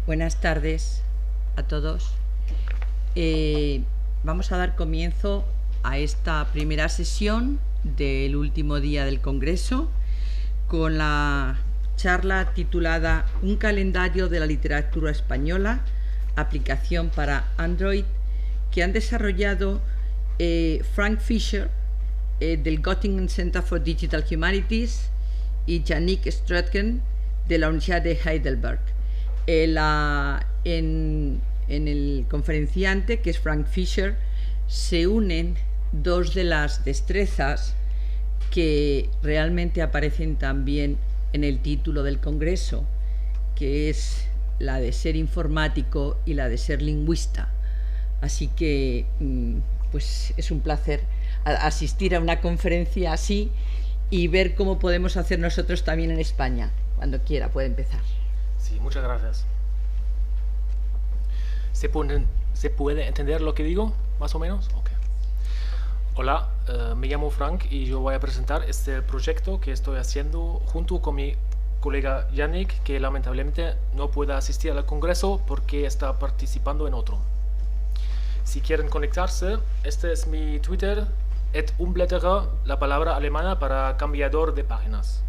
Buenas tardes a todos. Vamos a dar comienzo a esta primera sesión del último día del Congreso con la charla titulada Un calendario de la literatura española, aplicación para Android, que han desarrollado Frank Fischer del Göttingen Center for Digital Humanities y Yannick Strutken de la Universidad de Heidelberg. En el conferenciante, que es Frank Fischer, se unen dos de las destrezas que realmente aparecen también en el título del Congreso, que es la de ser informático y la de ser lingüista. Así que pues es un placer asistir a una conferencia así y ver cómo podemos hacer nosotros también en España. Cuando quiera puede empezar. Sí, muchas gracias. ¿Se puede entender lo que digo, más o menos? Okay. Hola, me llamo Frank y yo voy a presentar este proyecto que estoy haciendo junto con mi colega Yannick, que lamentablemente no puede asistir al congreso porque está participando en otro. Si quieren conectarse, este es mi Twitter, @umblätterer, la palabra alemana para cambiador de páginas.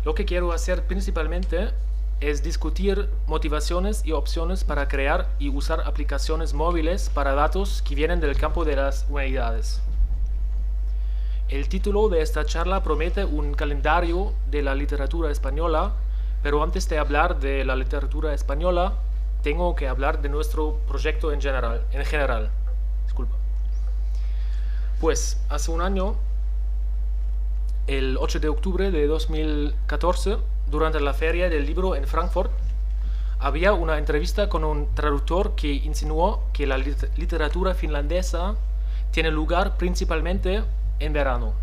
Lo que quiero hacer principalmente es discutir motivaciones y opciones para crear y usar aplicaciones móviles para datos que vienen del campo de las humanidades. El título de esta charla promete un calendario de la literatura española, pero antes de hablar de la literatura española, tengo que hablar de nuestro proyecto en general. Disculpa. Pues hace un año, el 8 de octubre de 2014, durante la Feria del Libro en Frankfurt, había una entrevista con un traductor que insinuó que la literatura finlandesa tiene lugar principalmente en verano.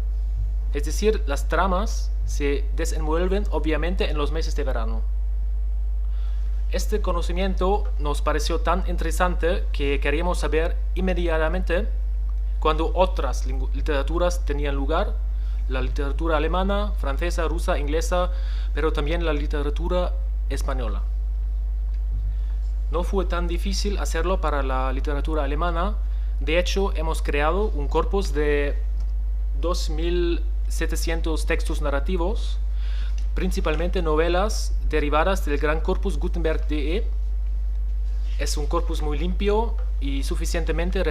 Es decir, las tramas se desenvuelven obviamente en los meses de verano. Este conocimiento nos pareció tan interesante que queríamos saber inmediatamente cuándo otras literaturas tenían lugar, la literatura alemana, francesa, rusa, inglesa, pero también la literatura española. No fue tan difícil hacerlo para la literatura alemana. De hecho, hemos creado un corpus de 2.700 textos narrativos, principalmente novelas derivadas del gran corpus Gutenberg.de. Es un corpus muy limpio y suficientemente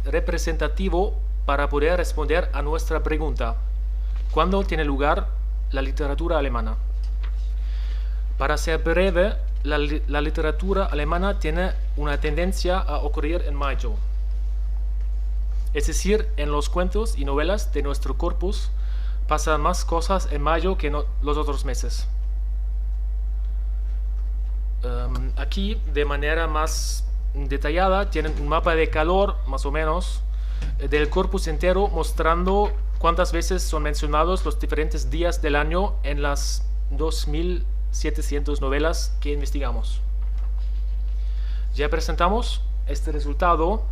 representativo para poder responder a nuestra pregunta: ¿cuándo tiene lugar la literatura alemana? Para ser breve, la literatura alemana tiene una tendencia a ocurrir en mayo. Es decir, en los cuentos y novelas de nuestro corpus pasan más cosas en mayo que en los otros meses. Aquí, de manera más detallada, tienen un mapa de calor, más o menos, del corpus entero, mostrando cuántas veces son mencionados los diferentes días del año en las 2.700 novelas que investigamos. Ya presentamos este resultado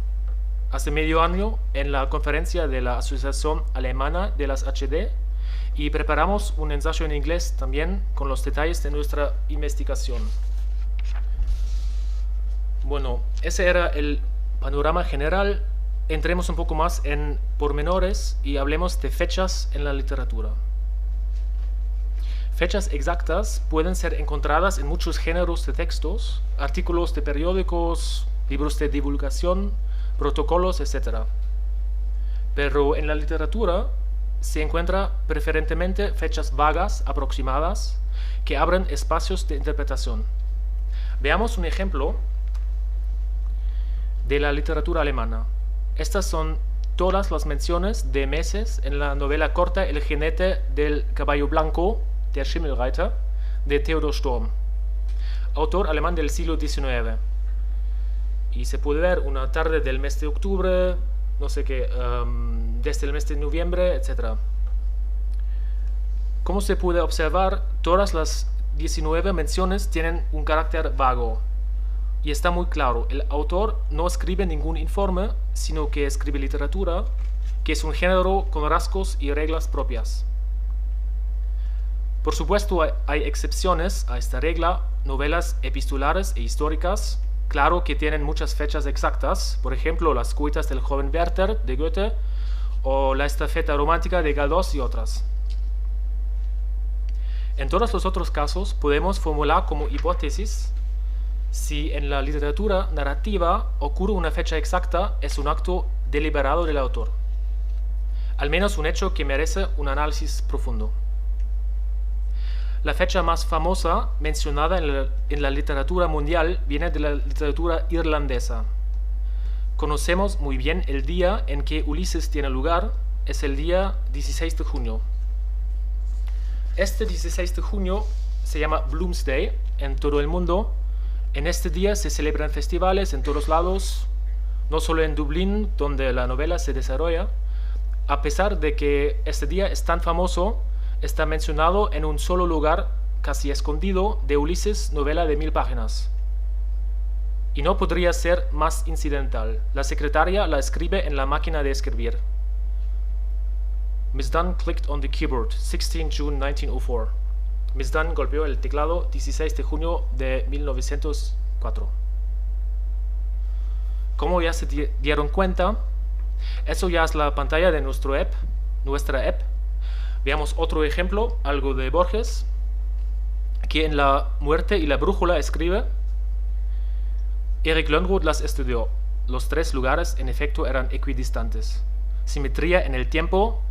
hace medio año en la conferencia de la Asociación Alemana de las HD y preparamos un ensayo en inglés también con los detalles de nuestra investigación. Bueno, ese era el panorama general. Entremos un poco más en pormenores y hablemos de fechas en la literatura. Fechas exactas pueden ser encontradas en muchos géneros de textos, artículos de periódicos, libros de divulgación, protocolos, etc. Pero en la literatura se encuentra preferentemente fechas vagas, aproximadas, que abren espacios de interpretación. Veamos un ejemplo de la literatura alemana. Estas son todas las menciones de meses en la novela corta El jinete del caballo blanco, Der Schimmelreiter, de Theodor Storm, autor alemán del siglo XIX. Y se puede ver una tarde del mes de octubre, no sé qué, desde el mes de noviembre, etc. Como se puede observar, todas las 19 menciones tienen un carácter vago. Y está muy claro, el autor no escribe ningún informe, sino que escribe literatura, que es un género con rasgos y reglas propias. Por supuesto, hay excepciones a esta regla, novelas epistolares e históricas, claro que tienen muchas fechas exactas, por ejemplo, Las cuitas del joven Werther de Goethe o La estafeta romántica de Galdós y otras. En todos los otros casos podemos formular como hipótesis si en la literatura narrativa ocurre una fecha exacta, es un acto deliberado del autor, al menos un hecho que merece un análisis profundo. La fecha más famosa mencionada en la literatura mundial viene de la literatura irlandesa. Conocemos muy bien el día en que Ulises tiene lugar, es el día 16 de junio. Este 16 de junio se llama Bloomsday en todo el mundo. En este día se celebran festivales en todos lados, no solo en Dublín, donde la novela se desarrolla. A pesar de que este día es tan famoso, está mencionado en un solo lugar, casi escondido, de Ulises, novela de 1000 páginas. Y no podría ser más incidental. La secretaria la escribe en la máquina de escribir. Miss Dunn clicked on the keyboard, 16 June 1904. Miss Dunn golpeó el teclado 16 de junio de 1904. Como ya se dieron cuenta, eso ya es la pantalla de nuestra app. Veamos otro ejemplo, algo de Borges, que en La muerte y la brújula escribe: Erik Lönnrot las estudió. Los tres lugares, en efecto, eran equidistantes. Simetría en el tiempo,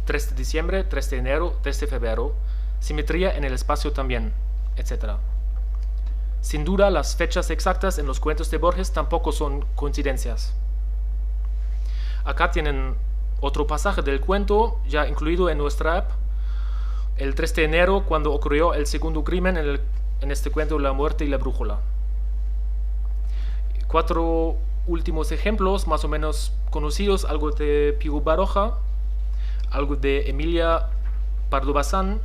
3 de diciembre, 3 de enero, 3 de febrero. Simetría en el espacio también, etc. Sin duda, las fechas exactas en los cuentos de Borges tampoco son coincidencias. Acá tienen otro pasaje del cuento, ya incluido en nuestra app. El 3 de enero, cuando ocurrió el segundo crimen en este cuento, La muerte y la brújula. 4 últimos ejemplos, más o menos conocidos, algo de Piero Baroja, algo de Emilia Pardo Bazán,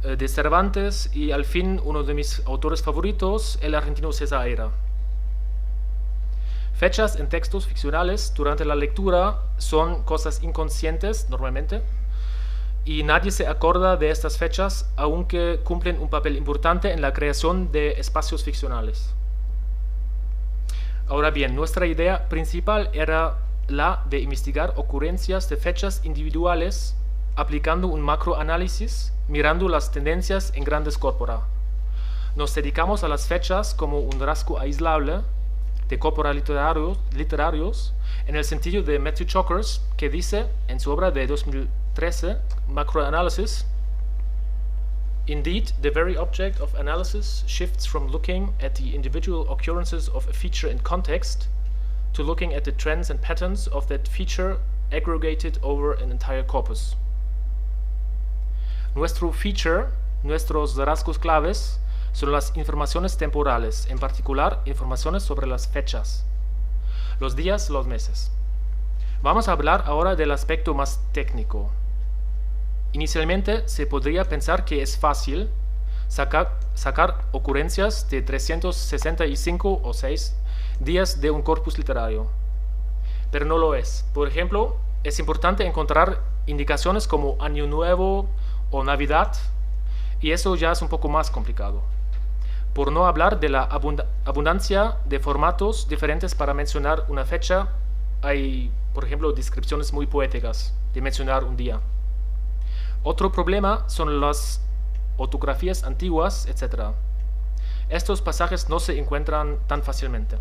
de Cervantes y al fin uno de mis autores favoritos, el argentino César Aira. Fechas en textos ficcionales durante la lectura son cosas inconscientes normalmente y nadie se acuerda de estas fechas, aunque cumplen un papel importante en la creación de espacios ficcionales. Ahora bien, nuestra idea principal era la de investigar ocurrencias de fechas individuales aplicando un macroanálisis, mirando las tendencias en grandes corpora. Nos dedicamos a las fechas como un rasgo aislable de corpora literarios, en el sentido de Matthew Chalkers, que dice en su obra de 2013, Macroanalysis: Indeed, the very object of analysis shifts from looking at the individual occurrences of a feature in context to looking at the trends and patterns of that feature aggregated over an entire corpus. Nuestro feature, nuestros rasgos claves, son las informaciones temporales, en particular informaciones sobre las fechas, los días, los meses. Vamos a hablar ahora del aspecto más técnico. Inicialmente se podría pensar que es fácil sacar ocurrencias de 365 o 6 días de un corpus literario, pero no lo es. Por ejemplo, es importante encontrar indicaciones como Año Nuevo o Navidad, y eso ya es un poco más complicado. Por no hablar de la abundancia de formatos diferentes para mencionar una fecha, hay, por ejemplo, descripciones muy poéticas de mencionar un día. Otro problema son las ortografías antiguas, etc. Estos pasajes no se encuentran tan fácilmente.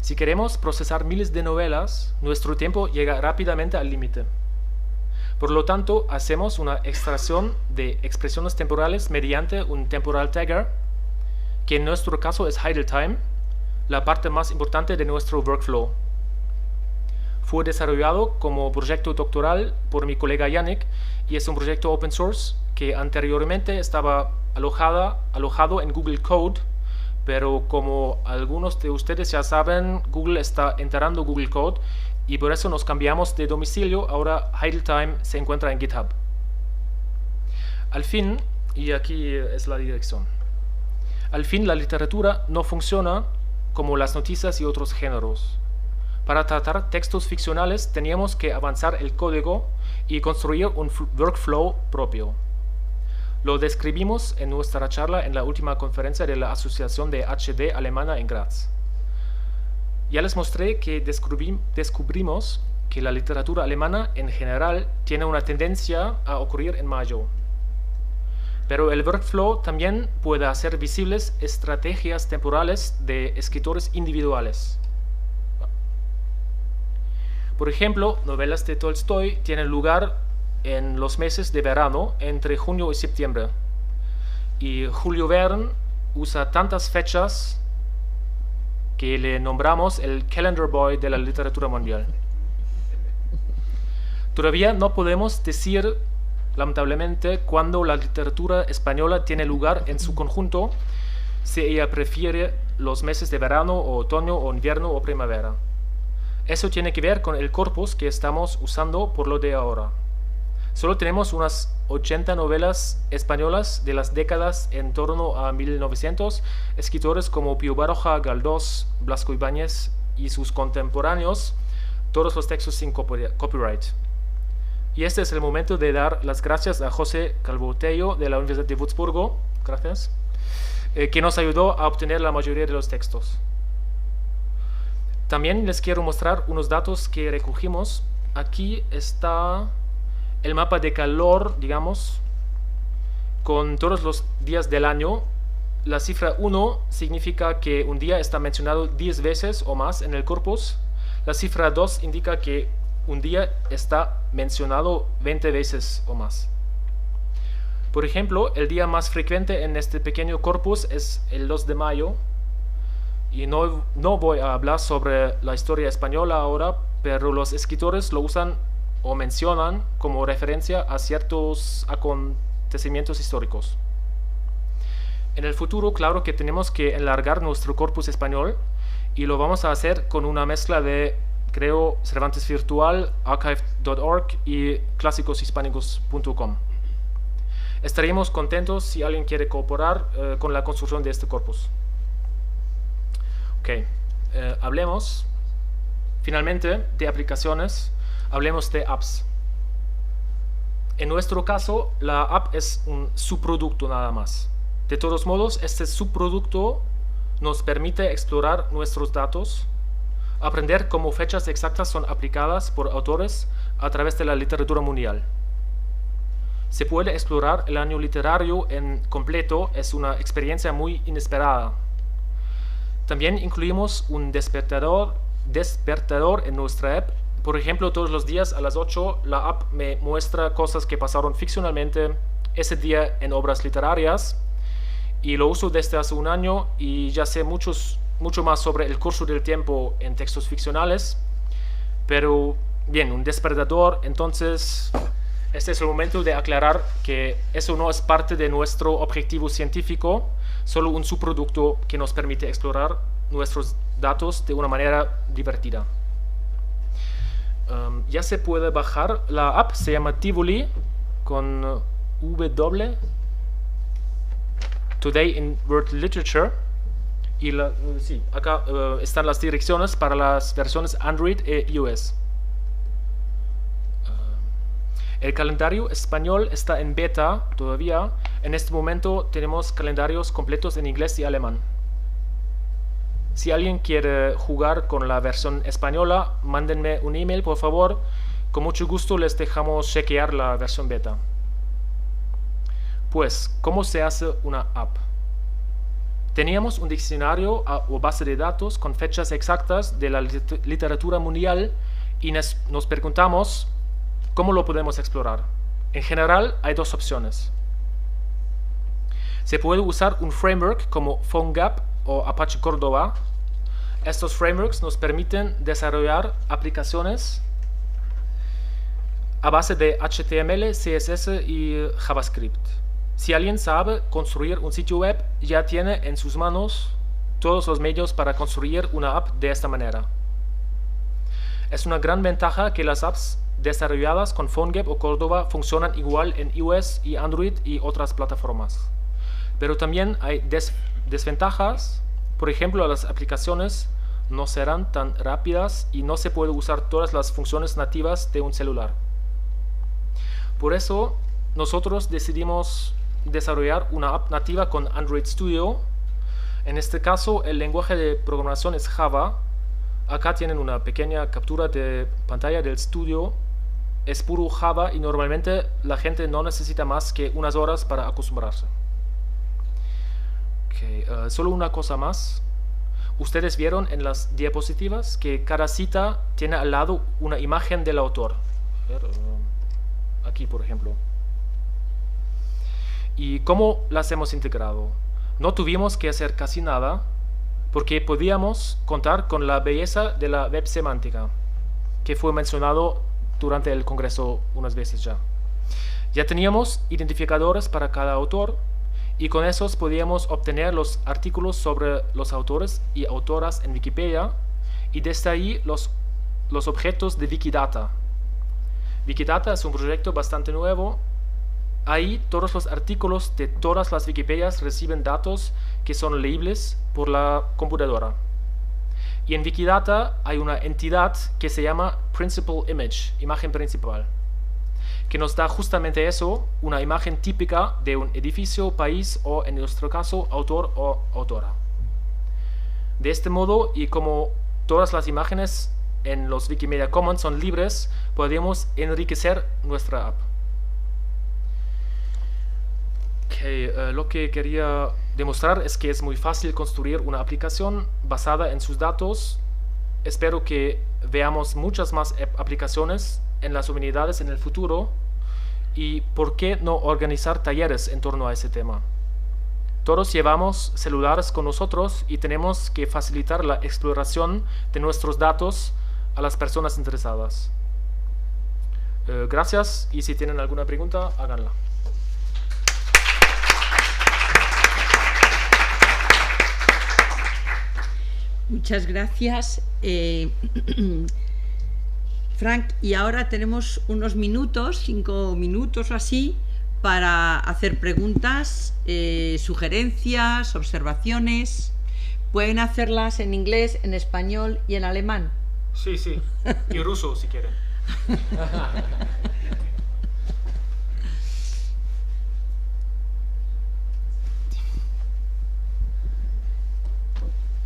Si queremos procesar miles de novelas, nuestro tiempo llega rápidamente al límite. Por lo tanto, hacemos una extracción de expresiones temporales mediante un temporal tagger, que en nuestro caso es idle time, la parte más importante de nuestro workflow. Fue desarrollado como proyecto doctoral por mi colega Yannick y es un proyecto open source que anteriormente estaba alojado en Google Code, pero como algunos de ustedes ya saben, Google está enterrando Google Code y por eso nos cambiamos de domicilio. Ahora idle time se encuentra en GitHub. Al fin, y aquí es la dirección, al fin la literatura no funciona como las noticias y otros géneros. Para tratar textos ficcionales teníamos que avanzar el código y construir un workflow propio. Lo describimos en nuestra charla en la última conferencia de la Asociación de HD Alemana en Graz. Ya les mostré que descubrimos que la literatura alemana en general tiene una tendencia a ocurrir en mayo. Pero el workflow también puede hacer visibles estrategias temporales de escritores individuales. Por ejemplo, novelas de Tolstoy tienen lugar en los meses de verano, entre junio y septiembre. Y Julio Verne usa tantas fechas que le nombramos el Calendar Boy de la literatura mundial. Todavía no podemos decir, lamentablemente, cuándo la literatura española tiene lugar en su conjunto, si ella prefiere los meses de verano, o otoño, o invierno, o primavera. Eso tiene que ver con el corpus que estamos usando por lo de ahora. Solo tenemos unas 80 novelas españolas de las décadas en torno a 1900, escritores como Pío Baroja, Galdós, Blasco Ibáñez y sus contemporáneos, todos los textos sin copyright. Y este es el momento de dar las gracias a José Calvo-Tello de la Universidad de Würzburgo, gracias, que nos ayudó a obtener la mayoría de los textos. También les quiero mostrar unos datos que recogimos. Aquí está el mapa de calor, digamos, con todos los días del año. La cifra 1 significa que un día está mencionado 10 veces o más en el corpus. La cifra 2 indica que un día está mencionado 20 veces o más. Por ejemplo, el día más frecuente en este pequeño corpus es el 2 de mayo. Y no voy a hablar sobre la historia española ahora, pero los escritores lo usan o mencionan como referencia a ciertos acontecimientos históricos. En el futuro, claro que tenemos que enlargar nuestro corpus español y lo vamos a hacer con una mezcla de, creo, Cervantes Virtual, archive.org y clásicoshispánicos.com. Estaríamos contentos si alguien quiere cooperar con la construcción de este corpus. Ok, hablemos finalmente de aplicaciones. Hablemos de apps. En nuestro caso, la app es un subproducto nada más. De todos modos, este subproducto nos permite explorar nuestros datos, aprender cómo fechas exactas son aplicadas por autores a través de la literatura mundial. Se puede explorar el año literario en completo, es una experiencia muy inesperada. También incluimos un despertador en nuestra app. Por ejemplo, todos los días a las 8 la app me muestra cosas que pasaron ficcionalmente ese día en obras literarias, y lo uso desde hace un año y ya sé mucho más sobre el curso del tiempo en textos ficcionales. Pero bien, un despertador, entonces este es el momento de aclarar que eso no es parte de nuestro objetivo científico, solo un subproducto que nos permite explorar nuestros datos de una manera divertida. Ya se puede bajar la app, se llama Tivoli con W, Today in World Literature, y sí, acá están las direcciones para las versiones Android e iOS. El calendario español está en beta todavía. En este momento tenemos calendarios completos en inglés y alemán. Si alguien quiere jugar con la versión española, mándenme un email, por favor. Con mucho gusto les dejamos chequear la versión beta. Pues, ¿cómo se hace una app? Teníamos un diccionario o base de datos con fechas exactas de la literatura mundial y nos preguntamos cómo lo podemos explorar. En general, hay dos opciones. Se puede usar un framework como PhoneGap o Apache Cordova. Estos frameworks nos permiten desarrollar aplicaciones a base de HTML, CSS y JavaScript. Si alguien sabe construir un sitio web, ya tiene en sus manos todos los medios para construir una app de esta manera. Es una gran ventaja que las apps desarrolladas con PhoneGap o Cordova funcionan igual en iOS y Android y otras plataformas. Pero también hay desventajas. Por ejemplo, las aplicaciones no serán tan rápidas y no se puede usar todas las funciones nativas de un celular. Por eso, nosotros decidimos desarrollar una app nativa con Android Studio. En este caso, el lenguaje de programación es Java. Acá tienen una pequeña captura de pantalla del Studio. Es puro Java y normalmente la gente no necesita más que unas horas para acostumbrarse. Solo una cosa más. Ustedes vieron en las diapositivas que cada cita tiene al lado una imagen del autor. A ver, aquí, por ejemplo. ¿Y cómo las hemos integrado? No tuvimos que hacer casi nada porque podíamos contar con la belleza de la web semántica, que fue mencionado durante el congreso unas veces ya. Ya teníamos identificadores para cada autor y con esos podíamos obtener los artículos sobre los autores y autoras en Wikipedia y desde ahí los objetos de Wikidata. Wikidata es un proyecto bastante nuevo. Ahí todos los artículos de todas las Wikipedias reciben datos que son leíbles por la computadora. Y en Wikidata hay una entidad que se llama Principal Image, imagen principal, que nos da justamente eso, una imagen típica de un edificio, país o, en nuestro caso, autor o autora. De este modo, y como todas las imágenes en los Wikimedia Commons son libres, podemos enriquecer nuestra app. Lo que quería demostrar es que es muy fácil construir una aplicación basada en sus datos. Espero que veamos muchas más aplicaciones en las humanidades en el futuro y por qué no organizar talleres en torno a ese tema. Todos llevamos celulares con nosotros y tenemos que facilitar la exploración de nuestros datos a las personas interesadas. Gracias y si tienen alguna pregunta, háganla. Muchas gracias, Frank. Y ahora tenemos unos minutos, 5 minutos o así, para hacer preguntas, sugerencias, observaciones. Pueden hacerlas en inglés, en español y en alemán. Sí, sí. Y ruso, si quieren.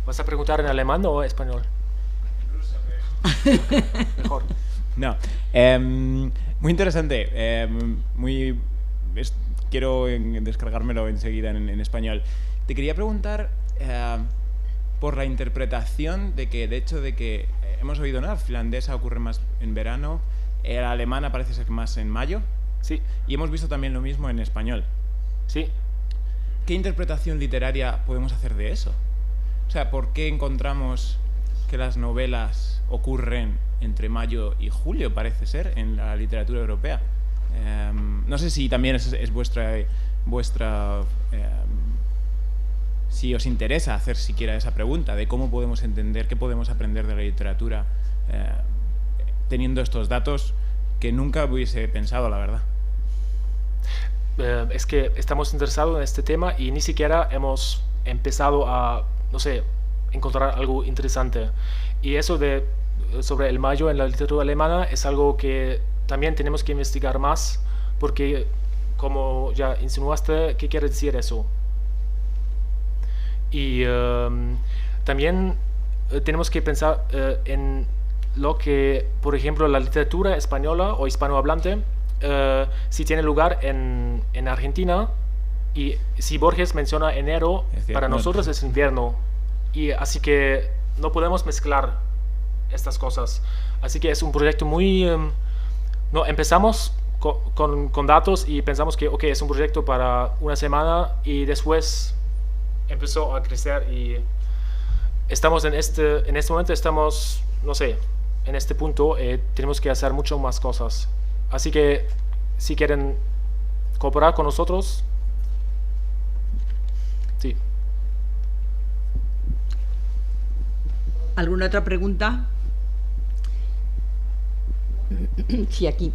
¿Vas a preguntar en alemán o español? Mejor. No. Muy interesante. Quiero descargármelo enseguida en español. Te quería preguntar por la interpretación de hecho de que hemos oído, ¿no? La finlandesa ocurre más en verano, la alemana parece ser más en mayo. Sí. Y hemos visto también lo mismo en español. Sí. ¿Qué interpretación literaria podemos hacer de eso? O sea, ¿por qué encontramos que las novelas ocurren entre mayo y julio, parece ser, en la literatura europea? No sé si también es vuestra si os interesa hacer siquiera esa pregunta de cómo podemos entender, qué podemos aprender de la literatura teniendo estos datos que nunca hubiese pensado, la verdad. Es que estamos interesados en este tema y ni siquiera hemos empezado a, no sé, encontrar algo interesante. Y eso sobre el mayo en la literatura alemana es algo que también tenemos que investigar más, porque, como ya insinuaste, ¿qué quiere decir eso? Y también tenemos que pensar en lo que, por ejemplo, la literatura española o hispanohablante, si tiene lugar en Argentina, y si Borges menciona enero, para nosotros es invierno, y así que no podemos mezclar estas cosas. Así que es un proyecto muy... no, empezamos con datos y pensamos que es un proyecto para una semana y después empezó a crecer y estamos en este momento estamos, no sé, en este punto tenemos que hacer mucho más cosas. Así que si quieren cooperar con nosotros, sí. ¿Alguna otra pregunta? Sí, aquí.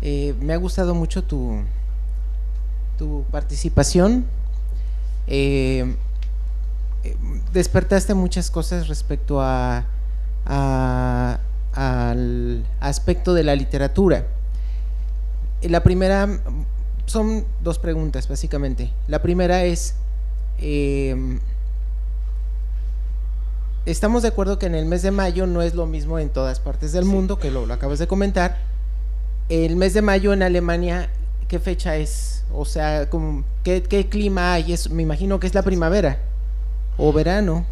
Me ha gustado mucho tu participación. Despertaste muchas cosas respecto a al aspecto de la literatura. La primera, son dos preguntas básicamente. La primera es, estamos de acuerdo que en el mes de mayo no es lo mismo en todas partes del mundo, que lo acabas de comentar. El mes de mayo en Alemania, ¿qué fecha es? O sea, ¿qué clima hay? Me imagino que es la primavera o verano.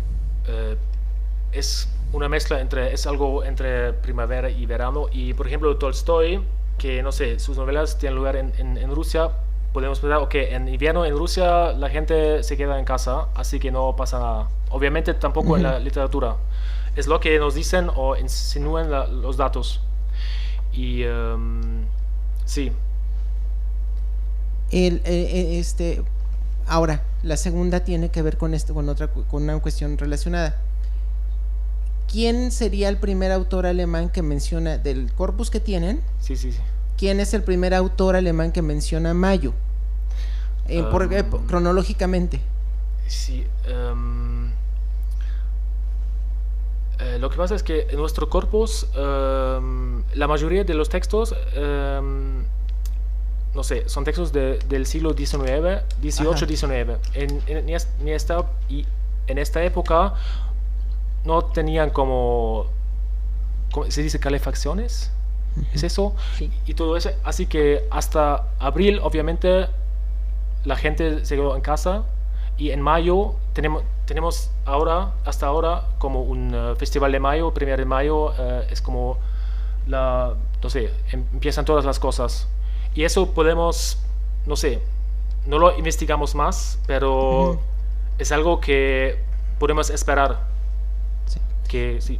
Es una mezcla es algo entre primavera y verano. Y por ejemplo Tolstoy, que no sé, sus novelas tienen lugar en Rusia, podemos pensar, ok, en invierno en Rusia la gente se queda en casa, así que no pasa nada. Obviamente tampoco en la literatura. Es lo que nos dicen o insinúan los datos. Y sí. Ahora, la segunda tiene que ver con una cuestión relacionada. ¿Quién sería el primer autor alemán que menciona, del corpus que tienen? Sí. ¿Quién es el primer autor alemán que menciona mayo? Cronológicamente. Sí. Lo que pasa es que en nuestro corpus, la mayoría de los textos, no sé, son textos del siglo XIX, XVIII, XIX. En esta época no tenían ¿cómo se dice? Calefacciones. ¿Es eso? Sí. Y todo eso. Así que hasta abril, obviamente, la gente se quedó en casa. Y en mayo tenemos hasta ahora como un festival de mayo, 1 de mayo, es como no sé, empiezan todas las cosas. Y eso podemos, no sé, no lo investigamos más, pero es algo que podemos esperar. Sí. Que sí.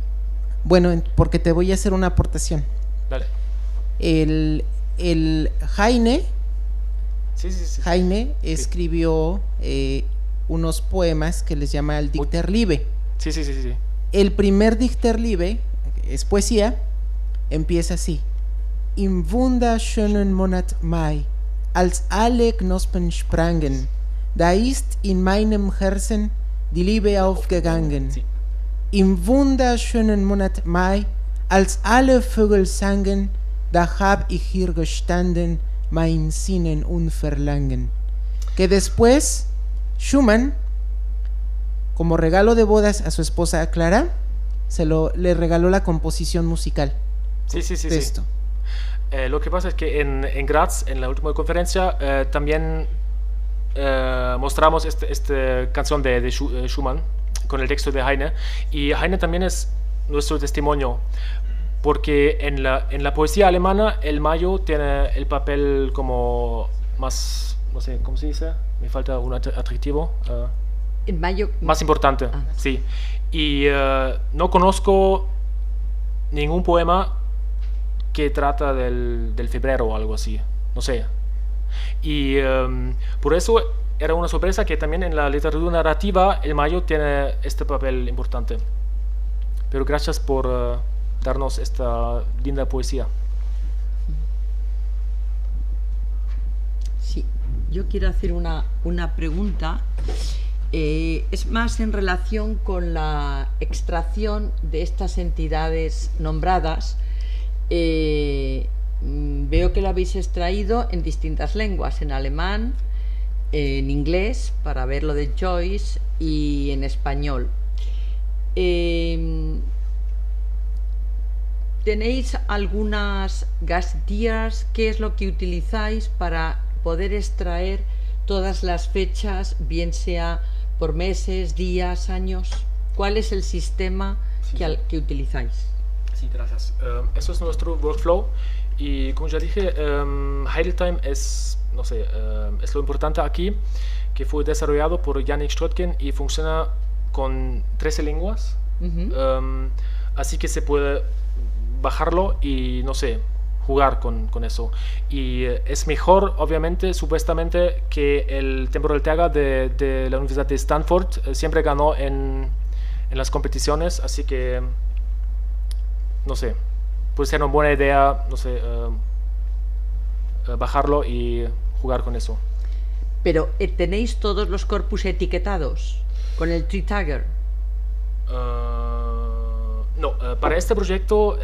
Bueno, porque te voy a hacer una aportación. Dale. El Heine, Sí. Heine escribió unos poemas que les llama el Dichterliebe. Sí. El primer Dichterliebe, es poesía, empieza así: Im wunderschönen Monat Mai, als alle Knospen sprangen, da ist in meinem Herzen die Liebe aufgegangen. Sí. Im wunderschönen Monat Mai, als alle Vögel sangen, da hab ich hier gestanden, mein Sinnen und Verlangen. Que después Schumann, como regalo de bodas a su esposa Clara, le regaló la composición musical. Sí. De esto. Lo que pasa es que en Graz, en la última conferencia, también mostramos esta canción de Schumann con el texto de Heine. Y Heine también es nuestro testimonio, porque en la poesía alemana el mayo tiene el papel como más, no sé, ¿cómo se dice? Me falta un adjetivo. En mayo. Más importante, sí. Y no conozco ningún poema que trata del febrero o algo así, no sé. Y por eso era una sorpresa que también en la literatura narrativa el mayo tiene este papel importante. Pero gracias por darnos esta linda poesía. Sí, yo quiero hacer una pregunta. Es más en relación con la extracción de estas entidades nombradas. Veo que lo habéis extraído en distintas lenguas, en alemán, en inglés, para ver lo de Joyce, y en español. ¿Tenéis algunas gazetteers? ¿Qué es lo que utilizáis para poder extraer todas las fechas, bien sea por meses, días, años? ¿Cuál es el sistema que utilizáis? Sí, gracias. Eso es nuestro workflow y como ya dije, Heideltime es, no sé, es lo importante aquí, que fue desarrollado por Yannick Strotken y funciona con 13 lenguas, así que se puede bajarlo y, no sé, jugar con eso. Y es mejor, obviamente, supuestamente, que el Temporal Teaga de la Universidad de Stanford. Siempre ganó en las competiciones, así que, no sé, puede ser una buena idea, no sé, bajarlo y jugar con eso. Pero ¿tenéis todos los corpus etiquetados con el tree tagger? No, para este proyecto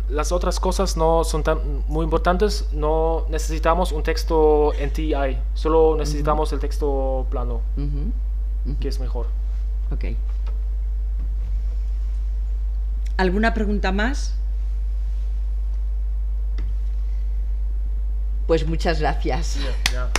las otras cosas no son muy importantes. No necesitamos un texto en TI, solo necesitamos el texto plano, que es mejor. Ok. ¿Alguna pregunta más? Pues muchas gracias. Ya.